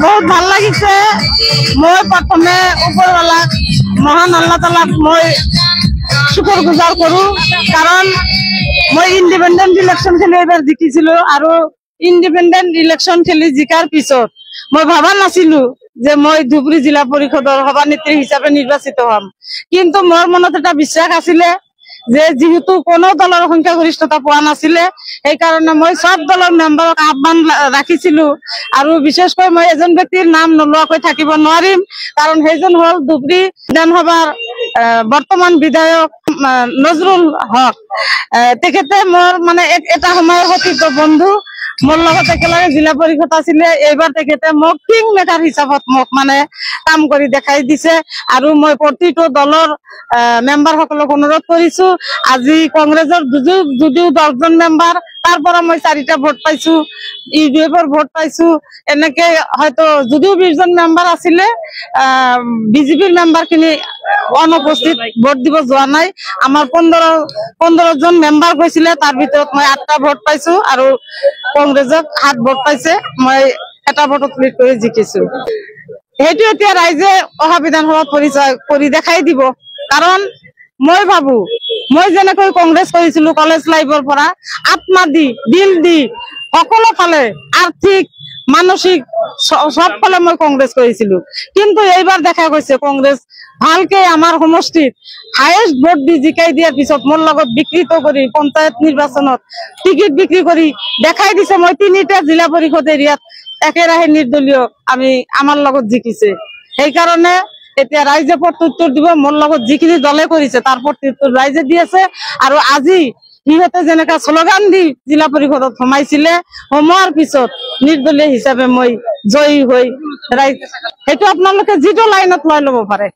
বহুত ভাল লাগিছে। মই প্ৰথমে ওপৰৱালাক মহান আল্লাহ তাআলাক মই শুকৰ গুজাৰ কৰো, কাৰণ মই ইন্ডিপেন্ডেন্ট ইলেকশন খেলি এবাৰ জিকিছিলো আৰু ইন্ডিপেন্ডেন্ট ইলেকশন খেলি জিকাৰ পিছত মই ভাবা নাছিলো যে মই ধুবুৰী জিলা পৰিষদৰ সভানেত্ৰী হিচাপে নিৰ্বাচিত হম, কিন্তু মোৰ মনত এটা বিশ্বাস আছিলে যে যেহেতু কোনো দলৰ সংখ্যাগৰিষ্ঠতা পোৱা নাছিলে, সেইকাৰণে মই সব দলৰ মেম্বাৰক আহ্বান ৰাখিছিলো আৰু বিশেষকৈ মই এজন ব্যক্তিৰ নাম নলোৱাকৈ থাকিব নোৱাৰিম, কাৰণ সেইজন হল ধুবুৰী বিধানসভাৰ বৰ্তমান বিধায়ক নজৰুল হক। তেখেতে মোৰ মানে এটা সময়ৰ সতীৰ্থ বন্ধু, মোৰ লগত একেলগে জিলা পৰিষদ আছিলে। এইবাৰ তেখেতে মোক কিং মেকাৰ হিচাপত মোক মানে কাম কৰি দেখাই দিছে আৰু মই প্ৰতিটো দলৰ মেম্বাৰ সকলক অনুৰোধ কৰিছো, আজি কংগ্ৰেছৰ যদিও 10জন মেম্বাৰ, তাৰ পৰা মই 4টা ভোট পাইছো, ইউডিএফৰ ভোট পাইছো, এনেকে হয়তো যদিও 20জন মেম্বাৰ আছিলে, বিজেপিৰ মেম্বাৰ খিনি অনুপস্থিত, ভোট দিব যোৱা নাই। আমাৰ 15জন মেম্বাৰ গৈছিলে, তাৰ ভিতৰত মই 8টা ভোট পাইছো আৰু কংগ্ৰেছক 7 ভোট পাইছে, মই এটা ভোটত লিড কৰি জিকিছো। সেইটো এতিয়া ৰাইজে অহা বিধানসভাত পৰিচয় কৰি দেখাই দিব, কাৰণ মই ভাবো মই যেনেকৈ কংগ্ৰেছ কৰিছিলো কলেজ লাইফৰ পৰা আত্মা দি দিল দি সকলো ফালে আৰ্থিক মানসিক সব ফালে মই কংগ্ৰেছ কৰিছিলো, কিন্তু এইবাৰ দেখা গৈছে কংগ্ৰেছ ভালকে আমাৰ সমষ্টিত হায়েষ্ট ভোট দি জিকাই দিয়াৰ পিছত মোৰ লগত বিকৃত কৰি পঞ্চায়ত নিৰ্বাচনত টিকিট বিক্ৰী কৰি দেখাই দিছে মই 3টা জিলা পৰিষদ এৰিয়াত একেৰাহে নিৰ্দলীয় আমাৰ লগত জিকিছে। সেইকাৰণে এতিয়া ৰাইজে প্ৰত্যুত্তৰ দিব, মোৰ লগত যিখিনি দলে কৰিছে তাৰ প্ৰত্যুত্তৰ ৰাইজে দি আছে। আৰু আজি সিহঁতে যেনেকা শ্লোগান দি জিলা পৰিষদত সোমাইছিলে, সোমোৱাৰ পিছত নিৰ্দলীয় হিচাপে মই জয়ী হৈ ৰাইজ, সেইটো আপোনালোকে যিটো লাইনত লৈ ল'ব পাৰে।